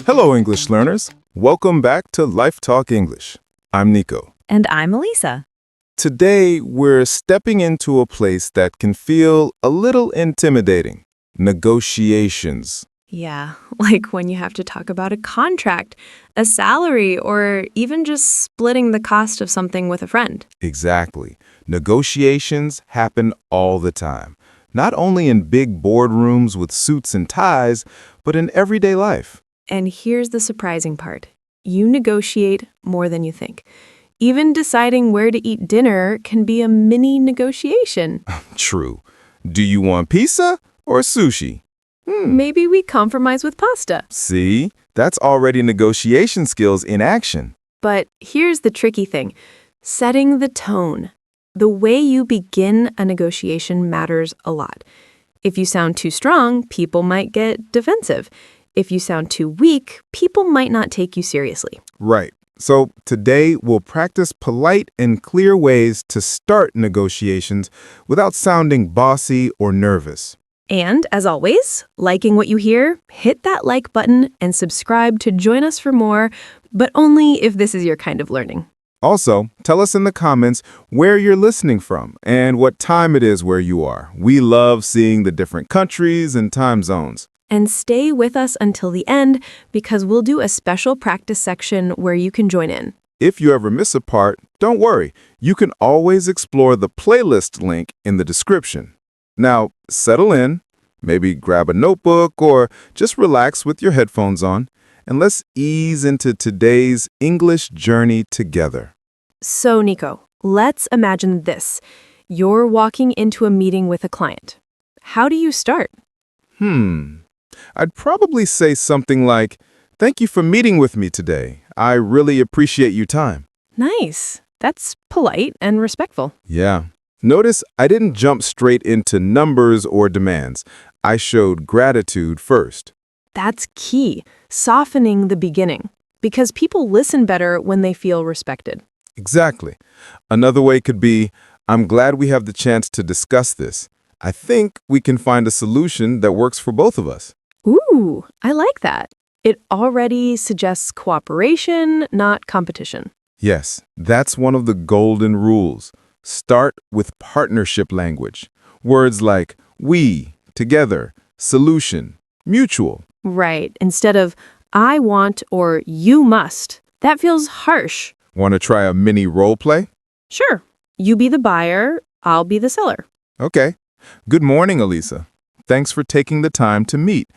Hello, English learners. Welcome back to LifeTalk English. I'm Nico. And I'm Elisa. Today, we're stepping into a place that can feel a little intimidating. Negotiations. Yeah, like when you have to talk about a contract, a salary, or even just splitting the cost of something with a friend. Exactly. Negotiations happen all the time. Not only in big boardrooms with suits and ties, but in everyday life. And here's the surprising part. You negotiate more than you think. Even deciding where to eat dinner can be a mini negotiation. True. Do you want pizza or sushi? Maybe we compromise with pasta. See? That's already negotiation skills in action. But here's the tricky thing. Setting the tone. The way you begin a negotiation matters a lot. If you sound too strong, people might get defensive. If you sound too weak, people might not take you seriously. Right. So today we'll practice polite and clear ways to start negotiations without sounding bossy or nervous. And as always, liking what you hear, hit that like button and subscribe to join us for more, but only if this is your kind of learning. Also, tell us in the comments where you're listening from and what time it is where you are. We love seeing the different countries and time zones. And stay with us until the end because we'll do a special practice section where you can join in. If you ever miss a part, don't worry. You can always explore the playlist link in the description. Now, settle in, maybe grab a notebook or just relax with your headphones on, and let's ease into today's English journey together. So, Nico, let's imagine this. You're walking into a meeting with a client. How do you start? I'd probably say something like, "Thank you for meeting with me today. I really appreciate your time." Nice. That's polite and respectful. Yeah. Notice I didn't jump straight into numbers or demands. I showed gratitude first. That's key, softening the beginning, because people listen better when they feel respected. Exactly. Another way could be, "I'm glad we have the chance to discuss this. I think we can find a solution that works for both of us." Ooh, I like that. It already suggests cooperation, not competition. Yes, that's one of the golden rules. Start with partnership language. Words like we, together, solution, mutual. Right, instead of I want or you must. That feels harsh. Want to try a mini role play? Sure, you be the buyer, I'll be the seller. Okay. Good morning, Elisa. Thanks for taking the time to meet.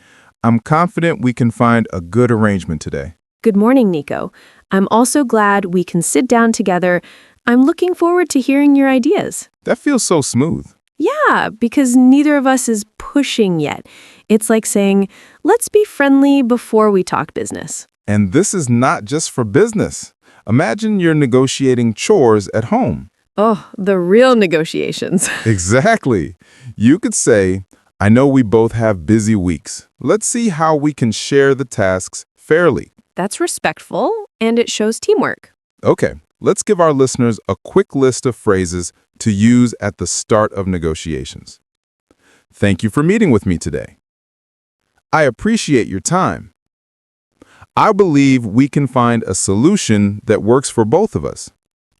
I'm confident we can find a good arrangement today. Good morning, Nico. I'm also glad we can sit down together. I'm looking forward to hearing your ideas. That feels so smooth. Yeah, because neither of us is pushing yet. It's like saying, let's be friendly before we talk business. And this is not just for business. Imagine you're negotiating chores at home. Oh, the real negotiations. Exactly. You could say, "I know we both have busy weeks. Let's see how we can share the tasks fairly." That's respectful, and it shows teamwork. Okay, let's give our listeners a quick list of phrases to use at the start of negotiations. Thank you for meeting with me today. I appreciate your time. I believe we can find a solution that works for both of us.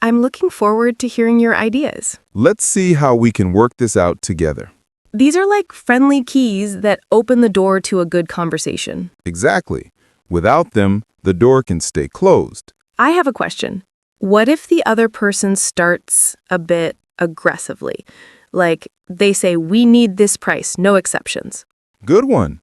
I'm looking forward to hearing your ideas. Let's see how we can work this out together. These are like friendly keys that open the door to a good conversation. Exactly. Without them, the door can stay closed. I have a question. What if the other person starts a bit aggressively? Like they say, we need this price, no exceptions. Good one.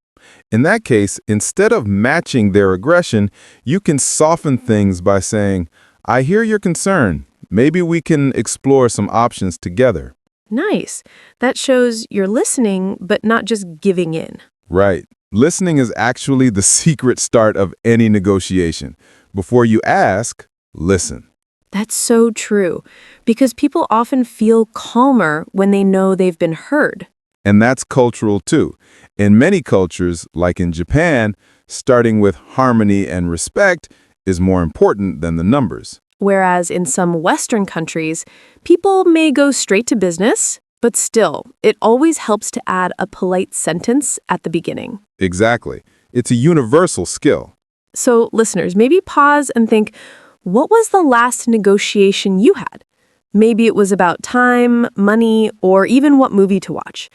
In that case, instead of matching their aggression, you can soften things by saying, "I hear your concern. Maybe we can explore some options together." Nice. That shows you're listening, but not just giving in. Right. Listening is actually the secret start of any negotiation. Before you ask, listen. That's so true, because people often feel calmer when they know they've been heard. And that's cultural too. In many cultures, like in Japan, starting with harmony and respect is more important than the numbers. Whereas in some Western countries, people may go straight to business, but still, it always helps to add a polite sentence at the beginning. Exactly. It's a universal skill. So, listeners, maybe pause and think, what was the last negotiation you had? Maybe it was about time, money, or even what movie to watch.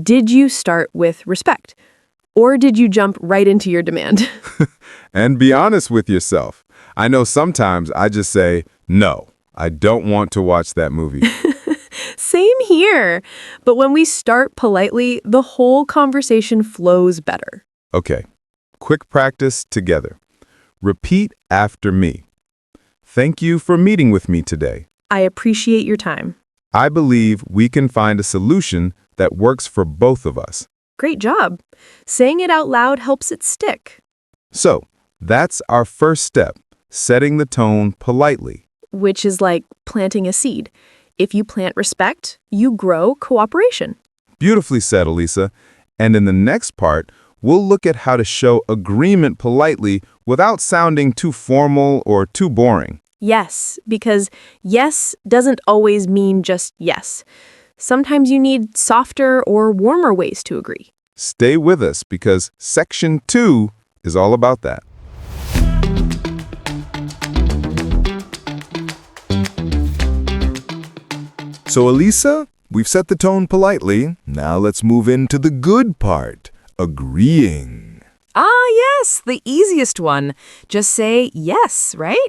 Did you start with respect? Or did you jump right into your demand? And be honest with yourself. I know sometimes I just say, no, I don't want to watch that movie. Same here. But when we start politely, the whole conversation flows better. Okay, quick practice together. Repeat after me. Thank you for meeting with me today. I appreciate your time. I believe we can find a solution that works for both of us. Great job. Saying it out loud helps it stick. So, that's our first step, setting the tone politely. Which is like planting a seed. If you plant respect, you grow cooperation. Beautifully said, Elisa. And in the next part, we'll look at how to show agreement politely without sounding too formal or too boring. Yes, because yes doesn't always mean just yes. Sometimes you need softer or warmer ways to agree. Stay with us because Section 2 is all about that. So, Elisa, we've set the tone politely. Now let's move into the good part, agreeing. Ah, yes, the easiest one. Just say yes, right?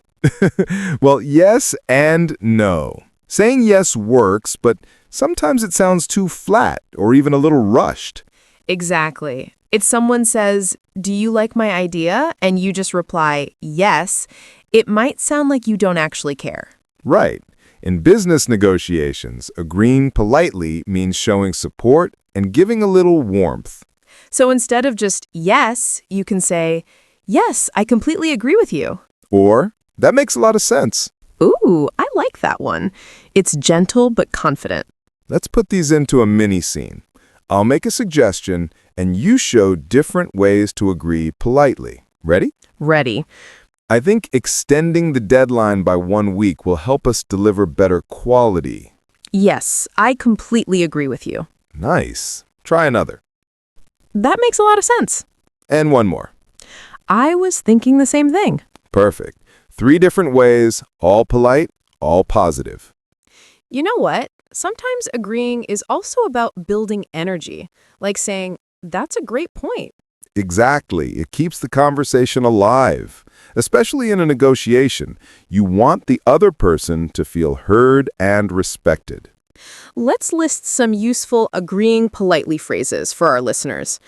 Well, yes and no. Saying yes works, but sometimes it sounds too flat or even a little rushed. Exactly. If someone says, "Do you like my idea?" and you just reply, "Yes," it might sound like you don't actually care. Right. In business negotiations, agreeing politely means showing support and giving a little warmth. So instead of just yes, you can say, "Yes, I completely agree with you." Or, that makes a lot of sense. Ooh, I like that one. It's gentle but confident. Let's put these into a mini scene. I'll make a suggestion, and you show different ways to agree politely. Ready? Ready. I think extending the deadline by 1 week will help us deliver better quality. Yes, I completely agree with you. Nice. Try another. That makes a lot of sense. And one more. I was thinking the same thing. Perfect. 3 different ways, all polite, all positive. You know what? Sometimes agreeing is also about building energy, like saying, "That's a great point." Exactly. It keeps the conversation alive. Especially in a negotiation, you want the other person to feel heard and respected. Let's list some useful agreeing politely phrases for our listeners.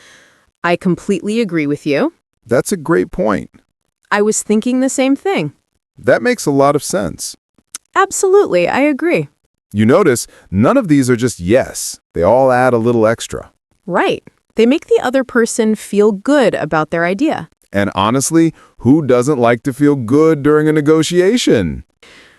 I completely agree with you. That's a great point. I was thinking the same thing. That makes a lot of sense. Absolutely, I agree. You notice, none of these are just yes. They all add a little extra. Right. They make the other person feel good about their idea. And honestly, who doesn't like to feel good during a negotiation?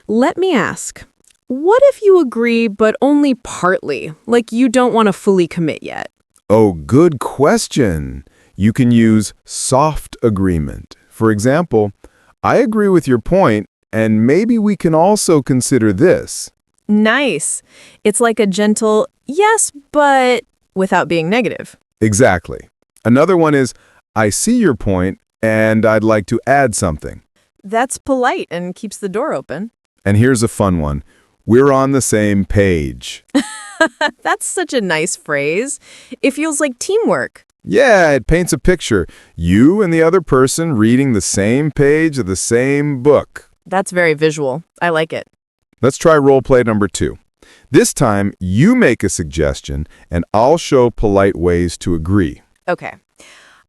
Let me ask, what if you agree but only partly, like you don't want to fully commit yet? Oh, good question. You can use soft agreement. For example, I agree with your point, and maybe we can also consider this. Nice. It's like a gentle yes, but without being negative. Exactly. Another one is, I see your point, and I'd like to add something. That's polite and keeps the door open. And here's a fun one. We're on the same page. That's such a nice phrase. It feels like teamwork. Yeah, it paints a picture. You and the other person reading the same page of the same book. That's very visual. I like it. Let's try role play number 2. This time, you make a suggestion, and I'll show polite ways to agree. Okay.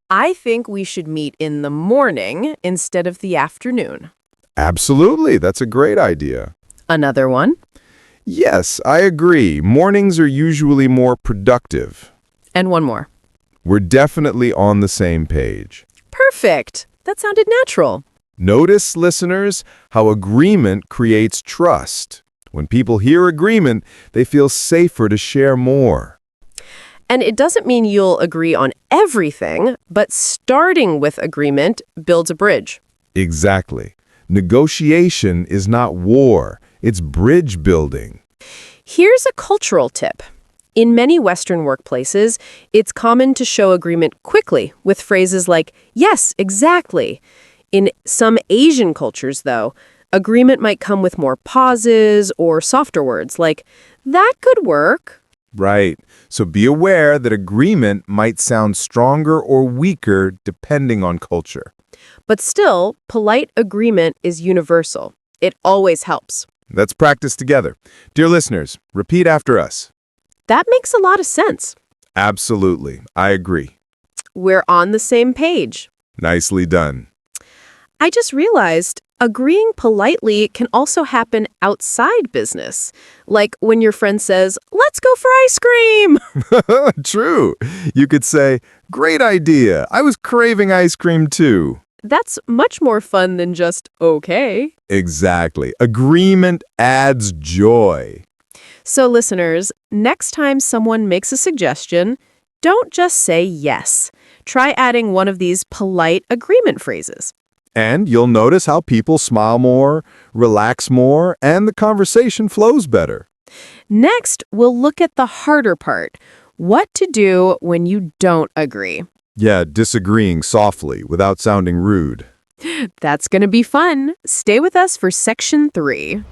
I think we should meet in the morning instead of the afternoon. Absolutely, that's a great idea. Another one. Yes, I agree. Mornings are usually more productive. And one more. We're definitely on the same page. Perfect. That sounded natural. Notice, listeners, how agreement creates trust. When people hear agreement, they feel safer to share more. And it doesn't mean you'll agree on everything, but starting with agreement builds a bridge. Exactly. Negotiation is not war, it's bridge building. Here's a cultural tip. In many Western workplaces, it's common to show agreement quickly with phrases like, "Yes, exactly." In some Asian cultures, though, agreement might come with more pauses or softer words like, that could work. Right. So be aware that agreement might sound stronger or weaker depending on culture. But still, polite agreement is universal. It always helps. Let's practice together. Dear listeners, repeat after us. That makes a lot of sense. Absolutely. I agree. We're on the same page. Nicely done. I just realized agreeing politely can also happen outside business. Like when your friend says, let's go for ice cream. True. You could say, great idea. I was craving ice cream too. That's much more fun than just okay. Exactly. Agreement adds joy. So listeners, next time someone makes a suggestion, don't just say yes. Try adding one of these polite agreement phrases. And you'll notice how people smile more, relax more, and the conversation flows better. Next, we'll look at the harder part, what to do when you don't agree. Yeah, disagreeing softly without sounding rude. That's going to be fun. Stay with us for Section 3.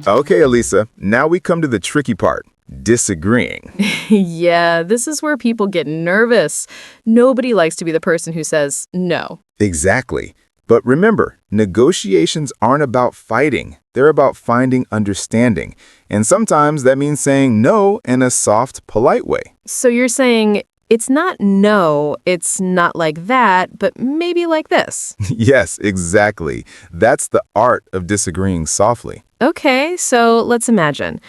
Okay, Elisa, now we come to the tricky part, disagreeing. Yeah, this is where people get nervous. Nobody likes to be the person who says no. Exactly. But remember, negotiations aren't about fighting. They're about finding understanding. And sometimes that means saying no in a soft, polite way. So you're saying it's not no, it's not like that, but maybe like this. Yes, exactly. That's the art of disagreeing softly. Okay, so let's imagine.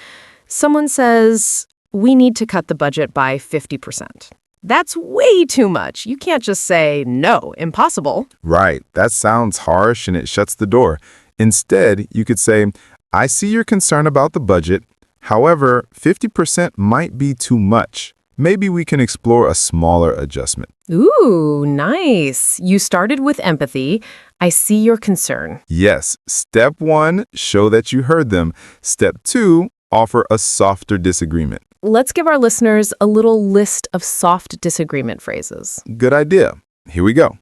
Someone says, we need to cut the budget by 50%. That's way too much. You can't just say, no, impossible. Right. That sounds harsh and it shuts the door. Instead, you could say, I see your concern about the budget. However, 50% might be too much. Maybe we can explore a smaller adjustment. Ooh, nice. You started with empathy. I see your concern. Yes. Step 1, show that you heard them. Step 2, offer a softer disagreement. Let's give our listeners a little list of soft disagreement phrases. Good idea. Here we go.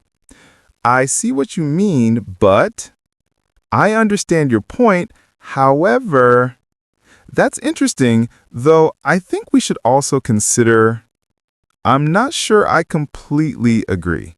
I see what you mean, but I understand your point. However, that's interesting, though I think we should also consider, I'm not sure I completely agree.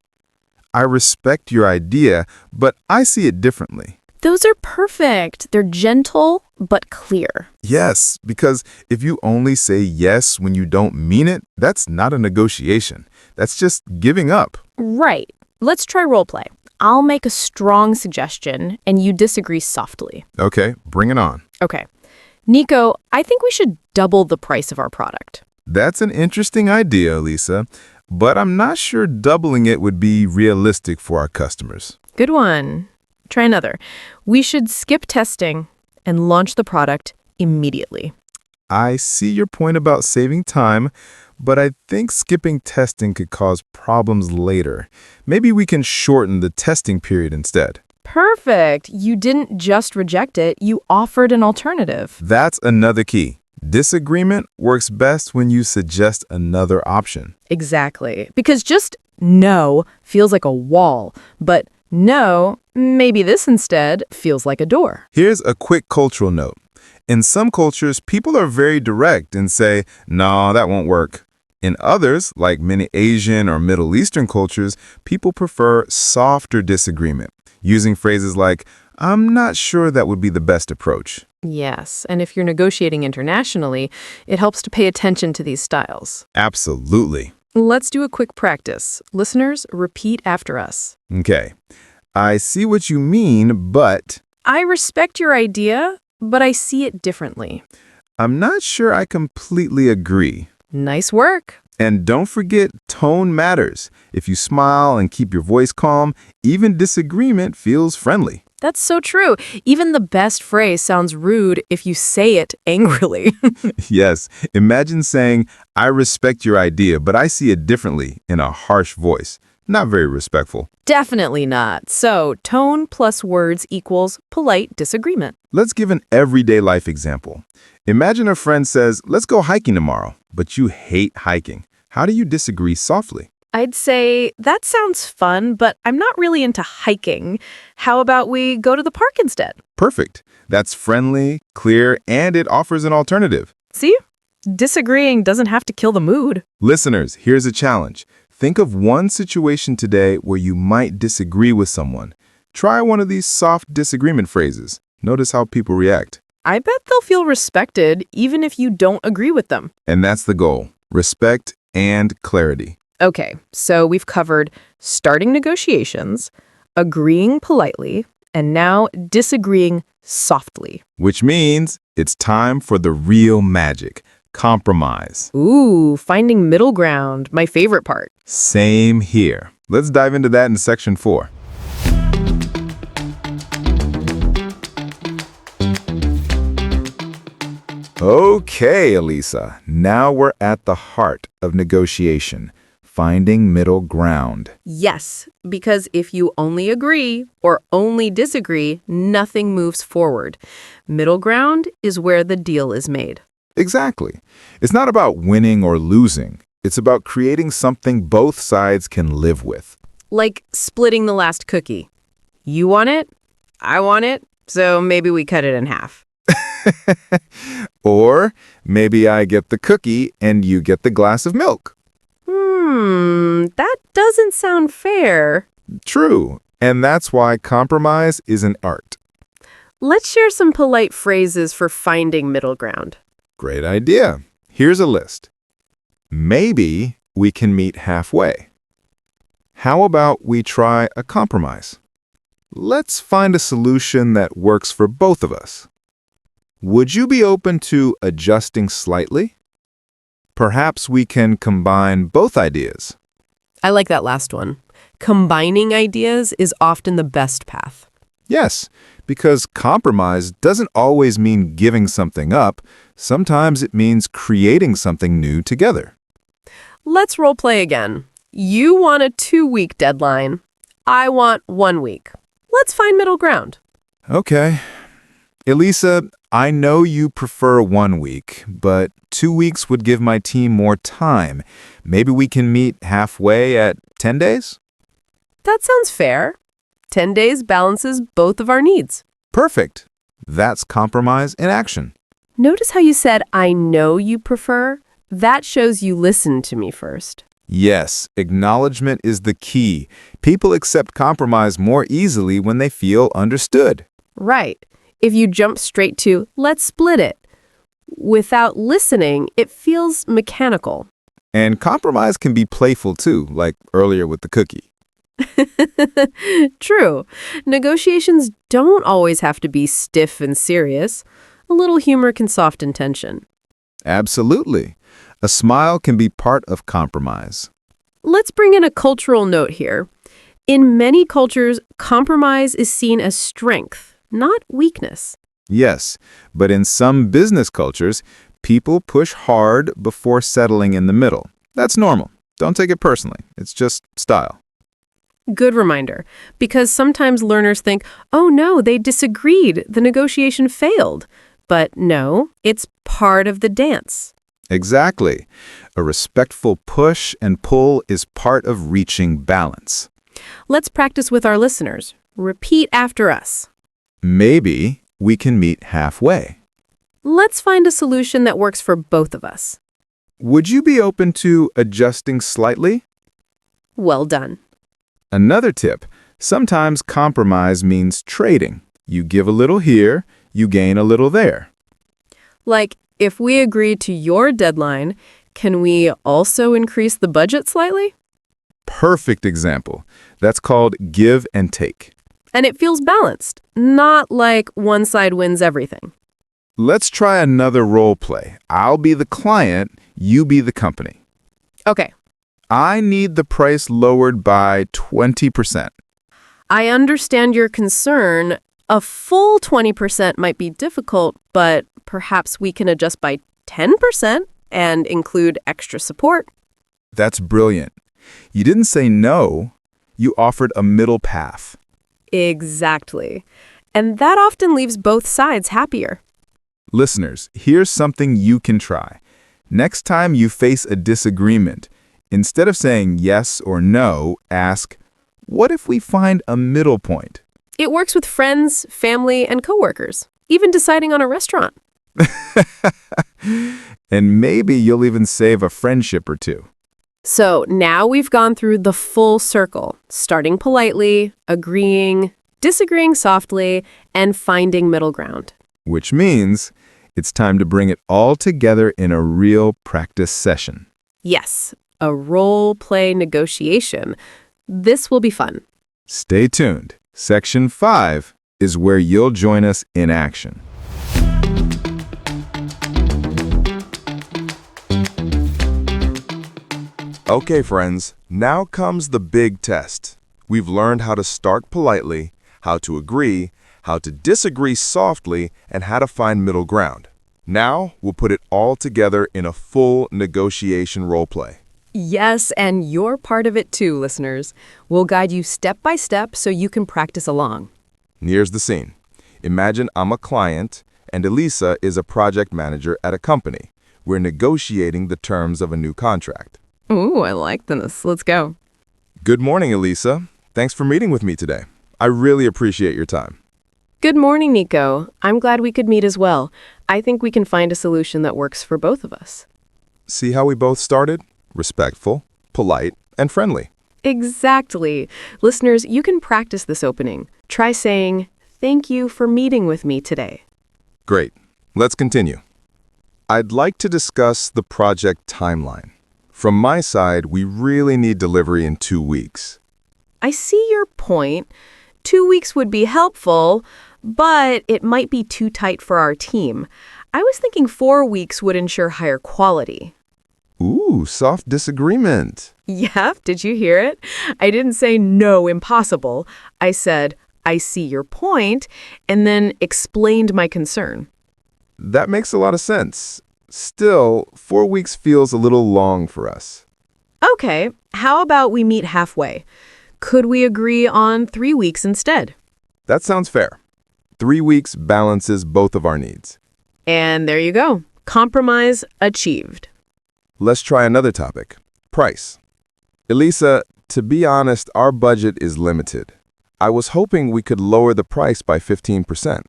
I respect your idea, but I see it differently. Those are perfect. They're gentle but clear. Yes, because if you only say yes when you don't mean it, that's not a negotiation. That's just giving up. Right. Let's try role play. I'll make a strong suggestion and you disagree softly. Okay, bring it on. Okay. Nico, I think we should double the price of our product. That's an interesting idea, Lisa, but I'm not sure doubling it would be realistic for our customers. Good one. Try another. We should skip testing and launch the product immediately. I see your point about saving time, but I think skipping testing could cause problems later. Maybe we can shorten the testing period instead. Perfect. You didn't just reject it, you offered an alternative. That's another key. Disagreement works best when you suggest another option. Exactly. Because just no feels like a wall, but no, maybe this instead feels like a door. Here's a quick cultural note. In some cultures, people are very direct and say, no, that won't work. In others, like many Asian or Middle Eastern cultures, people prefer softer disagreement, using phrases like, I'm not sure that would be the best approach. Yes, and if you're negotiating internationally, it helps to pay attention to these styles. Absolutely. Let's do a quick practice. Listeners, repeat after us. Okay. I see what you mean, but I respect your idea, but I see it differently. I'm not sure I completely agree. Nice work. And don't forget, tone matters. If you smile and keep your voice calm, even disagreement feels friendly. That's so true. Even the best phrase sounds rude if you say it angrily. Yes, imagine saying, I respect your idea, but I see it differently in a harsh voice. Not very respectful. Definitely not. So, tone plus words equals polite disagreement. Let's give an everyday life example. Imagine a friend says, let's go hiking tomorrow, but you hate hiking. How do you disagree softly? I'd say, that sounds fun, but I'm not really into hiking. How about we go to the park instead? Perfect. That's friendly, clear, and it offers an alternative. See? Disagreeing doesn't have to kill the mood. Listeners, here's a challenge. Think of one situation today where you might disagree with someone. Try one of these soft disagreement phrases. Notice how people react. I bet they'll feel respected even if you don't agree with them. And that's the goal. Respect and clarity. Okay, so we've covered starting negotiations, agreeing politely, and now disagreeing softly. Which means it's time for the real magic, compromise. Ooh, finding middle ground, my favorite part. Same here. Let's dive into that in section 4. Okay, Elisa. Now we're at the heart of negotiation, finding middle ground. Yes, because if you only agree or only disagree, nothing moves forward. Middle ground is where the deal is made. Exactly. It's not about winning or losing. It's about creating something both sides can live with. Like splitting the last cookie. You want it, I want it, so maybe we cut it in half. Or maybe I get the cookie and you get the glass of milk. That doesn't sound fair. True. And that's why compromise is an art. Let's share some polite phrases for finding middle ground. Great idea. Here's a list. Maybe we can meet halfway. How about we try a compromise? Let's find a solution that works for both of us. Would you be open to adjusting slightly? Perhaps we can combine both ideas. I like that last one. Combining ideas is often the best path. Yes, because compromise doesn't always mean giving something up. Sometimes it means creating something new together. Let's role play again. You want a 2-week deadline. I want 1 week. Let's find middle ground. Okay. Elisa, I know you prefer 1 week, but 2 weeks would give my team more time. Maybe we can meet halfway at 10 days? That sounds fair. 10 days balances both of our needs. Perfect. That's compromise in action. Notice how you said, I know you prefer? That shows you listened to me first. Yes, acknowledgement is the key. People accept compromise more easily when they feel understood. Right. If you jump straight to, let's split it, without listening, it feels mechanical. And compromise can be playful too, like earlier with the cookie. True. Negotiations don't always have to be stiff and serious. A little humor can soften tension. Absolutely. A smile can be part of compromise. Let's bring in a cultural note here. In many cultures, compromise is seen as strength, not weakness. Yes, but in some business cultures, people push hard before settling in the middle. That's normal. Don't take it personally. It's just style. Good reminder, because sometimes learners think, oh no, they disagreed, the negotiation failed. But no, it's part of the dance. Exactly. A respectful push and pull is part of reaching balance. Let's practice with our listeners. Repeat after us. Maybe we can meet halfway. Let's find a solution that works for both of us. Would you be open to adjusting slightly? Well done. Another tip, sometimes compromise means trading. You give a little here, you gain a little there. Like, if we agree to your deadline, can we also increase the budget slightly? Perfect example. That's called give and take. And it feels balanced, not like one side wins everything. Let's try another role play. I'll be the client, you be the company. Okay. I need the price lowered by 20%. I understand your concern. A full 20% might be difficult, but perhaps we can adjust by 10% and include extra support. That's brilliant. You didn't say no, you offered a middle path. Exactly. And that often leaves both sides happier. Listeners, here's something you can try. Next time you face a disagreement, Instead of saying yes or no, ask, what if we find a middle point? It works with friends, family, and coworkers, even deciding on a restaurant. And maybe you'll even save a friendship or two. So now we've gone through the full circle, starting politely, agreeing, disagreeing softly, and finding middle ground. Which means it's time to bring it all together in a real practice session. Yes, a role-play negotiation. This will be fun. Stay tuned. Section 5 is where you'll join us in action. Okay, friends, now comes the big test. We've learned how to start politely, how to agree, how to disagree softly, and how to find middle ground. Now, we'll put it all together in a full negotiation role play. Yes, and you're part of it too, listeners. We'll guide you step by step so you can practice along. Here's the scene. Imagine I'm a client, and Elisa is a project manager at a company. We're negotiating the terms of a new contract. Ooh, I like this. Let's go. Good morning, Elisa. Thanks for meeting with me today. I really appreciate your time. Good morning, Nico. I'm glad we could meet as well. I think we can find a solution that works for both of us. See how we both started? Respectful, polite, and friendly. Exactly. Listeners, you can practice this opening. Try saying, "Thank you for meeting with me today." Great. Let's continue. I'd like to discuss the project timeline. From my side, we really need delivery in 2 weeks. I see your point. 2 weeks would be helpful, but it might be too tight for our team. I was thinking 4 weeks would ensure higher quality. Ooh, soft disagreement. Yeah, did you hear it? I didn't say no, impossible. I said, I see your point, and then explained my concern. That makes a lot of sense. Still, 4 weeks feels a little long for us. Okay, how about we meet halfway? Could we agree on 3 weeks instead? That sounds fair. 3 weeks balances both of our needs. And there you go. Compromise achieved. Let's try another topic. Price. Elisa, to be honest, our budget is limited. I was hoping we could lower the price by 15%.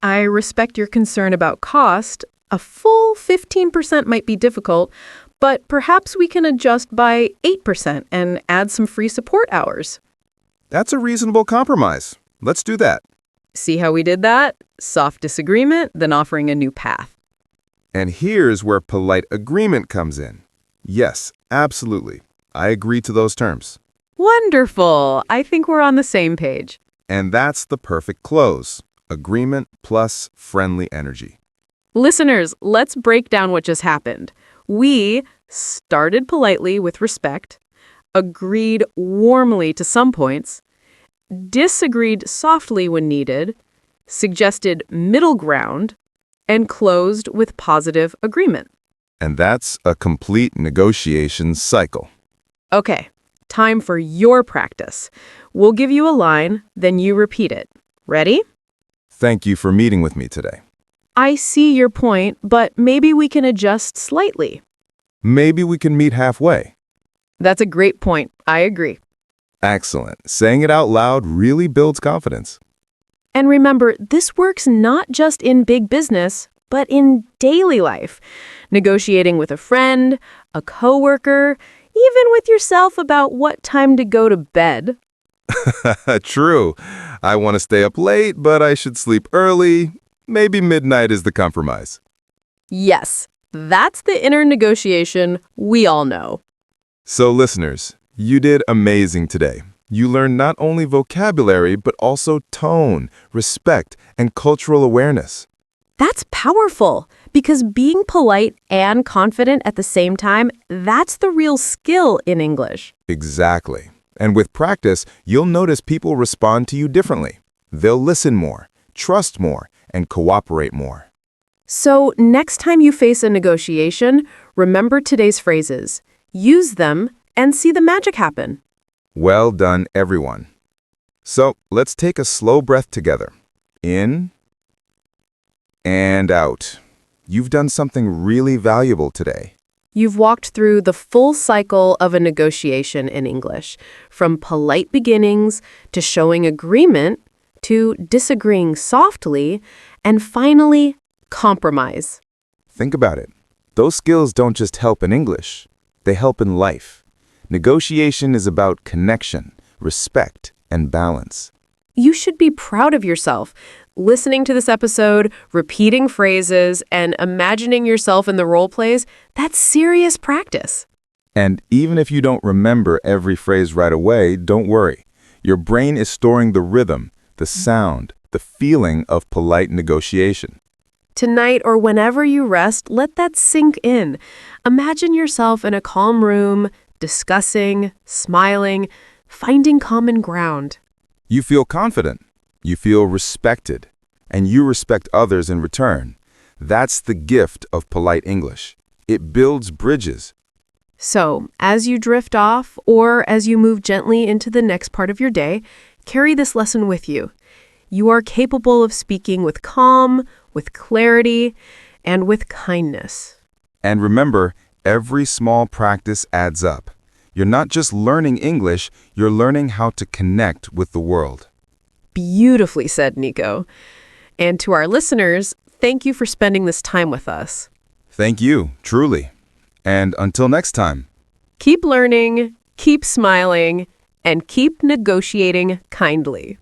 I respect your concern about cost. A full 15% might be difficult, but perhaps we can adjust by 8% and add some free support hours. That's a reasonable compromise. Let's do that. See how we did that? Soft disagreement, then offering a new path. And here's where polite agreement comes in. Yes, absolutely. I agree to those terms. Wonderful. I think we're on the same page. And that's the perfect close. Agreement plus friendly energy. Listeners, let's break down what just happened. We started politely with respect, agreed warmly to some points, disagreed softly when needed, suggested middle ground, and closed with positive agreement. And that's a complete negotiation cycle. Okay, time for your practice. We'll give you a line, then you repeat it. Ready? Thank you for meeting with me today. I see your point, but maybe we can adjust slightly. Maybe we can meet halfway. That's a great point. I agree. Excellent. Saying it out loud really builds confidence. And remember, this works not just in big business, but in daily life. Negotiating with a friend, a coworker, even with yourself about what time to go to bed. True. I want to stay up late, but I should sleep early. Maybe midnight is the compromise. Yes, that's the inner negotiation we all know. So listeners, you did amazing today. You learned not only vocabulary, but also tone, respect, and cultural awareness. That's powerful, because being polite and confident at the same time, that's the real skill in English. Exactly. And with practice, you'll notice people respond to you differently. They'll listen more, trust more, and cooperate more. So next time you face a negotiation, remember today's phrases. Use them and see the magic happen. Well done, everyone. So let's take a slow breath together. In and out. You've done something really valuable today. You've walked through the full cycle of a negotiation in English, from polite beginnings to showing agreement to disagreeing softly, and finally, compromise. Think about it. Those skills don't just help in English. They help in life. Negotiation is about connection, respect, and balance. You should be proud of yourself. Listening to this episode, repeating phrases, and imagining yourself in the role plays, that's serious practice. And even if you don't remember every phrase right away, don't worry. Your brain is storing the rhythm, the sound, the feeling of polite negotiation. Tonight or whenever you rest, let that sink in. Imagine yourself in a calm room, discussing, smiling, finding common ground. You feel confident, you feel respected, and you respect others in return. That's the gift of polite English. It builds bridges. So, as you drift off or as you move gently into the next part of your day, carry this lesson with you. You are capable of speaking with calm, with clarity, and with kindness. And remember, every small practice adds up. You're not just learning English, you're learning how to connect with the world. Beautifully said, Nico. And to our listeners, thank you for spending this time with us. Thank you, truly. And until next time. Keep learning, keep smiling, and keep negotiating kindly.